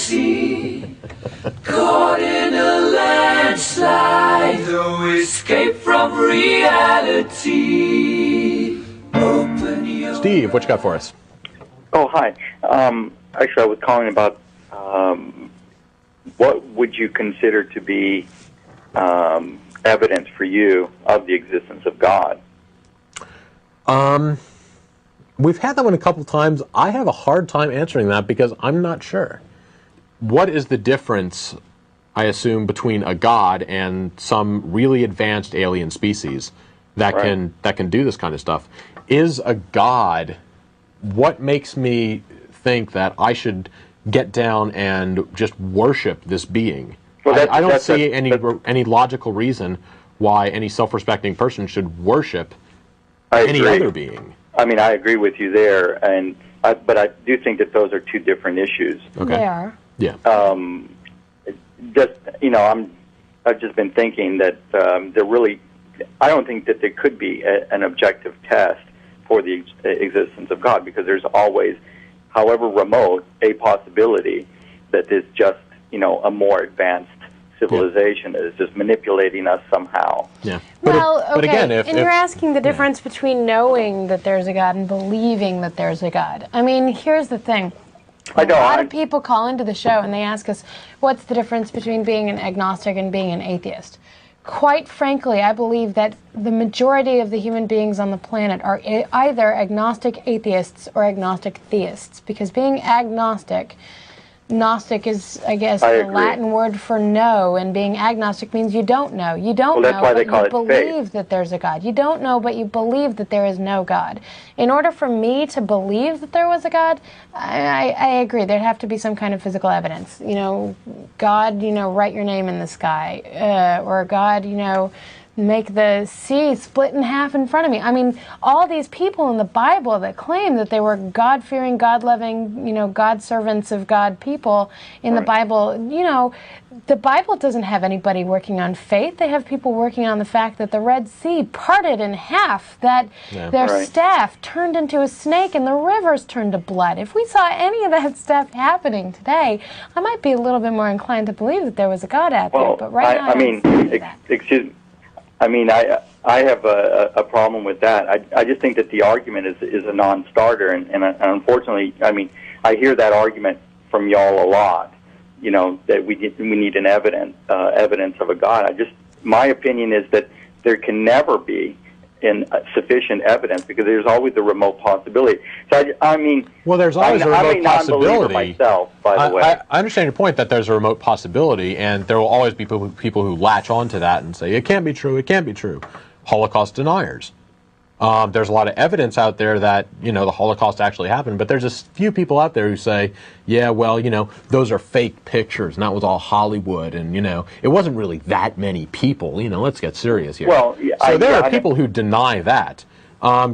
reality. Caught in a landslide, no escape from reality. Open your Steve, what you got for us? Oh, hi. Actually, I was calling about what would you consider to be evidence for you of the existence of God? We've had that one a couple times. I have a hard time answering that because I'm not sure. What is the difference, I assume, between a god and some really advanced alien species that can do this kind of stuff? Is a god, what makes me think that I should get down and just worship this being? Well, I don't see any logical reason why any self-respecting person should worship any other being. I mean, I agree with you there, but I do think that those are two different issues. Okay. They are. Yeah. I've just been thinking that I don't think that there could be an objective test for the existence of God, because there's always, however remote, a possibility that there's just, a more advanced civilization that is just manipulating us somehow. Yeah. But again, you're asking the difference between knowing that there's a God and believing that there's a God. I mean, here's the thing. A lot of people call into the show and they ask us, what's the difference between being an agnostic and being an atheist? Quite frankly, I believe that the majority of the human beings on the planet are either agnostic atheists or agnostic theists, because being agnostic, Gnostic is, I guess, the Latin word for no, and being agnostic means you don't know. You don't know, but you believe that there's a God. You don't know, but you believe that there is no God. In order for me to believe that there was a God, I agree. There'd have to be some kind of physical evidence. God, write your name in the sky. Or God, make the sea split in half in front of me. I mean, all these people in the Bible that claim that they were God-fearing, God-loving, God servants of God people in the Bible, the Bible doesn't have anybody working on faith. They have people working on the fact that the Red Sea parted in half, that their staff turned into a snake and the rivers turned to blood. If we saw any of that stuff happening today, I might be a little bit more inclined to believe that there was a God out there. But right now, I don't see that. Excuse me. I mean, I have a problem with that. I just think that the argument is a non-starter, and unfortunately, I mean, I hear that argument from y'all a lot. That we need an evidence of a God. My opinion is that there can never be sufficient evidence, because there's always the remote possibility. So well, there's always a remote possibility. Myself, by the way, I understand your point that there's a remote possibility, and there will always be people who latch onto that and say it can't be true. It can't be true. Holocaust deniers. There's a lot of evidence out there that the Holocaust actually happened, but there's a few people out there who say, yeah, well, those are fake pictures, and that was all Hollywood, and it wasn't really that many people. Let's get serious here. Well, so there are people who deny that.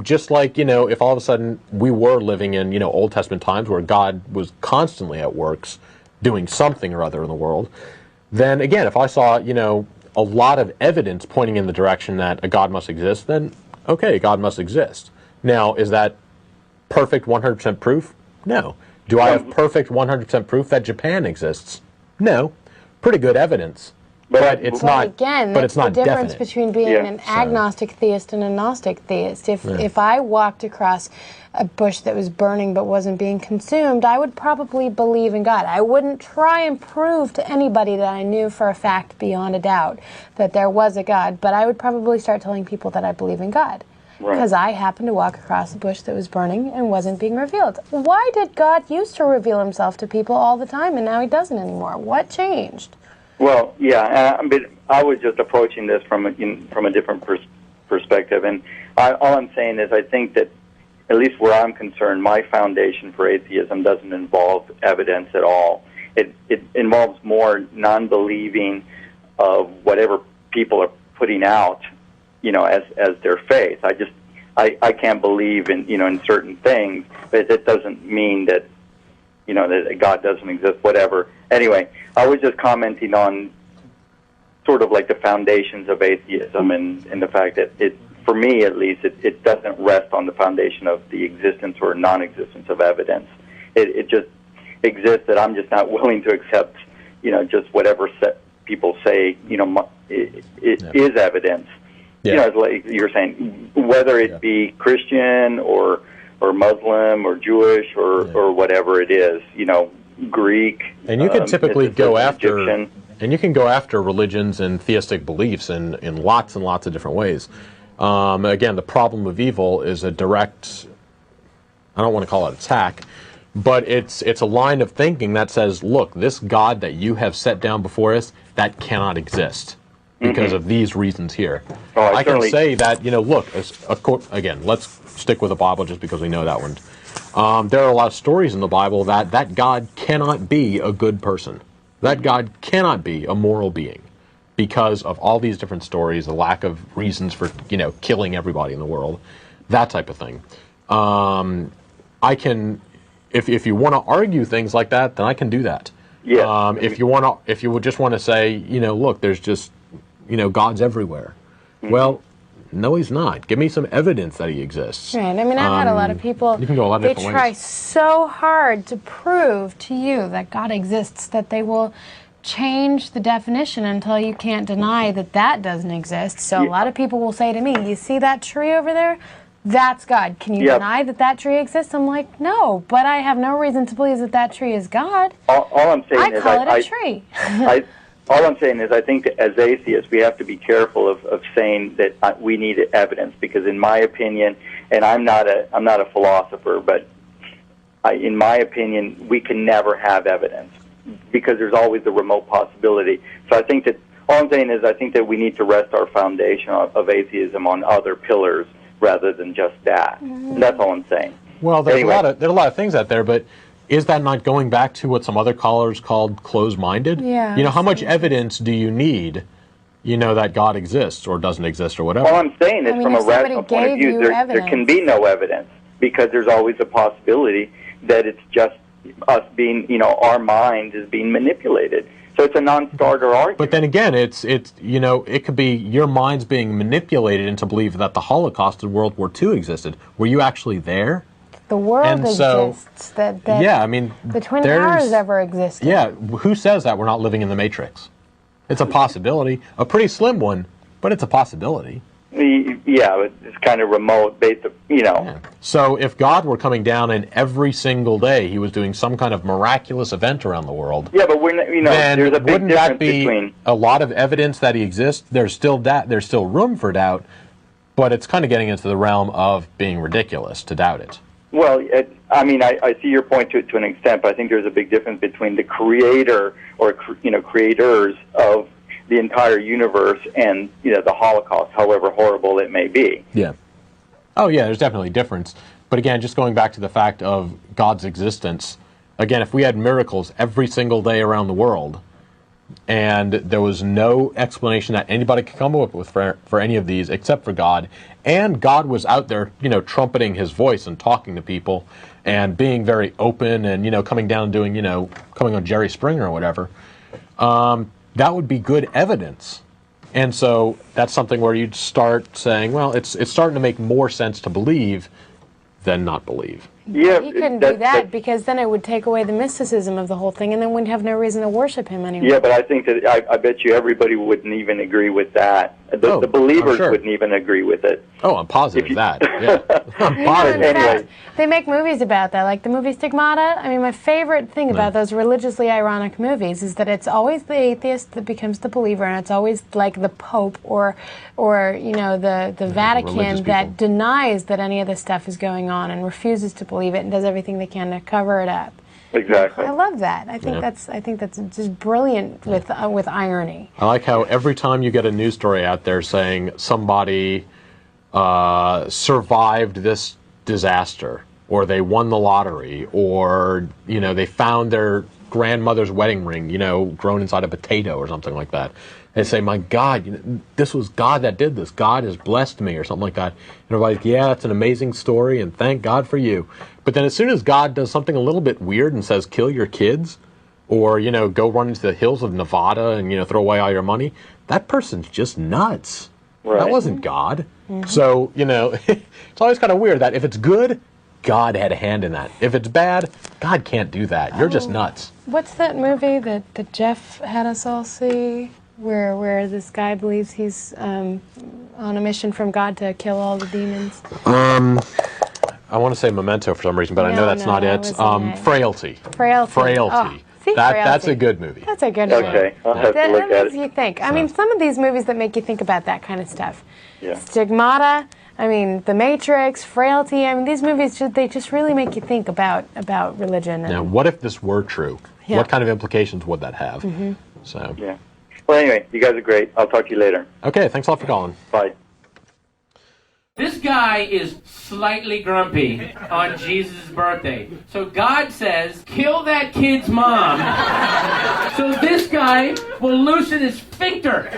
Just like if all of a sudden we were living in Old Testament times where God was constantly at works doing something or other in the world, then again, if I saw a lot of evidence pointing in the direction that a God must exist, then okay, God must exist. Now, is that perfect 100% proof? No. Do I have perfect 100% proof that Japan exists? No. Pretty good evidence. But it's not. Again, but it's not the difference definite. Between being an agnostic theist and a Gnostic theist. If I walked across a bush that was burning but wasn't being consumed, I would probably believe in God. I wouldn't try and prove to anybody that I knew for a fact beyond a doubt that there was a God, but I would probably start telling people that I believe in God. Because I happened to walk across a bush that was burning and wasn't being revealed. Why did God used to reveal himself to people all the time and now he doesn't anymore? What changed? Well, yeah, but I was just approaching this from a different perspective, and all I'm saying is I think that, at least where I'm concerned, my foundation for atheism doesn't involve evidence at all. It involves more non-believing of whatever people are putting out, as their faith. I can't believe in certain things, but it doesn't mean that that God doesn't exist, whatever. Anyway, I was just commenting on sort of like the foundations of atheism and the fact that for me at least, it doesn't rest on the foundation of the existence or non-existence of evidence. exists that I'm just not willing to accept, just whatever people say, it is evidence. Yeah. Like you're saying, whether it be Christian or Muslim or Jewish or whatever it is, Greek. And you can typically go after, Egyptian. and you can go after religions and theistic beliefs in lots and lots of different ways. Again, the problem of evil is a direct, I don't want to call it attack, but it's a line of thinking that says, look, this God that you have set down before us, that cannot exist because of these reasons here. Oh, I can say that, look, again, let's stick with the Bible just because we know that one. There are a lot of stories in the Bible that God cannot be a good person. That God cannot be a moral being because of all these different stories, the lack of reasons for, killing everybody in the world, that type of thing. I can, if you want to argue things like that, then I can do that. Yeah. If you would just want to say, look, there's just, God's everywhere. Well, no, he's not. Give me some evidence that he exists. Right. I mean, I've had a lot of people, you can go a lot of they different try ways. so hard to prove to you that God exists that they will change the definition until you can't deny that doesn't exist. So a lot of people will say to me, you see that tree over there? That's God. Can you deny that tree exists? I'm like, no, but I have no reason to believe that tree is God. All I'm saying is call it a tree. All I'm saying is I think that as atheists we have to be careful of saying that we need evidence, because in my opinion, and I'm not a philosopher, but in my opinion, we can never have evidence because there's always the remote possibility. So I think that all I'm saying is I think that we need to rest our foundation of atheism on other pillars rather than just that. And that's all I'm saying. Well, there are a lot of things out there, but is that not going back to what some other callers called closed-minded? Yeah. How much evidence do you need, that God exists or doesn't exist or whatever? All I'm saying is from a rational point of view, there can be no evidence because there's always a possibility that it's just us being, our mind is being manipulated. So it's a non-starter argument. But then again, it's it could be your mind's being manipulated into believing that the Holocaust and World War II existed. Were you actually there? The world exists. Yeah, I mean, the Twin Towers ever existed. Yeah, who says that we're not living in the Matrix? It's a possibility, a pretty slim one, but it's a possibility. Yeah, it's kind of remote, Yeah. So if God were coming down and every single day he was doing some kind of miraculous event around the world, yeah, but we're then there's a big wouldn't that difference be between a lot of evidence that he exists? There's still room for doubt, but it's kind of getting into the realm of being ridiculous to doubt it. Well, I see your point to an extent, but I think there's a big difference between the creator or creators of the entire universe and the Holocaust, however horrible it may be. Yeah. Oh yeah, there's definitely a difference. But again, just going back to the fact of God's existence, again, if we had miracles every single day around the world, and there was no explanation that anybody could come up with for any of these except for God, and God was out there, trumpeting his voice and talking to people and being very open and, coming down and doing, coming on Jerry Springer or whatever, that would be good evidence. And so that's something where you'd start saying, well, it's starting to make more sense to believe than not believe. Yeah, you couldn't do that because then it would take away the mysticism of the whole thing, and then we'd have no reason to worship him anymore. Yeah, but I think that I bet you everybody wouldn't even agree with that. The believers wouldn't even agree with it. Oh, I'm positive that. Yeah, I'm positive. Anyway. They make movies about that, like the movie Stigmata. I mean, my favorite thing about those religiously ironic movies is that it's always the atheist that becomes the believer, and it's always like the Pope or the Vatican that denies that any of this stuff is going on and refuses to believe it and does everything they can to cover it up. Exactly. I love that. I think that's just brilliant with irony. I like how every time you get a news story out there saying somebody survived this disaster, or they won the lottery, or they found their grandmother's wedding ring, grown inside a potato or something like that. They say, my God, this was God that did this. God has blessed me or something like that. And everybody's, yeah, that's an amazing story and thank God for you. But then as soon as God does something a little bit weird and says, kill your kids, or, go run into the hills of Nevada and, throw away all your money, that person's just nuts. Right. That wasn't God. Mm-hmm. So, it's always kind of weird that if it's good, God had a hand in that. If it's bad, God can't do that. You're just nuts. What's that movie that Jeff had us all see, where this guy believes he's on a mission from God to kill all the demons? I want to say Memento for some reason, but I know that's not it. Frailty. Frailty. Oh, see, that's a good movie. That's a good movie. Okay, I'll have to look at That makes it. you think. I mean, some of these movies that make you think about that kind of stuff. Yeah. Stigmata. I mean, The Matrix, Frailty. I mean, these movies they just really make you think about religion. Now, what if this were true? Yeah. What kind of implications would that have? So. Yeah. Well, anyway, you guys are great. I'll talk to you later. Okay, thanks a lot for calling. Bye. This guy is slightly grumpy on Jesus' birthday. So God says, kill that kid's mom. So this guy will loosen his sphincter.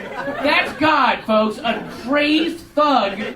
That's God, folks. A crazed thug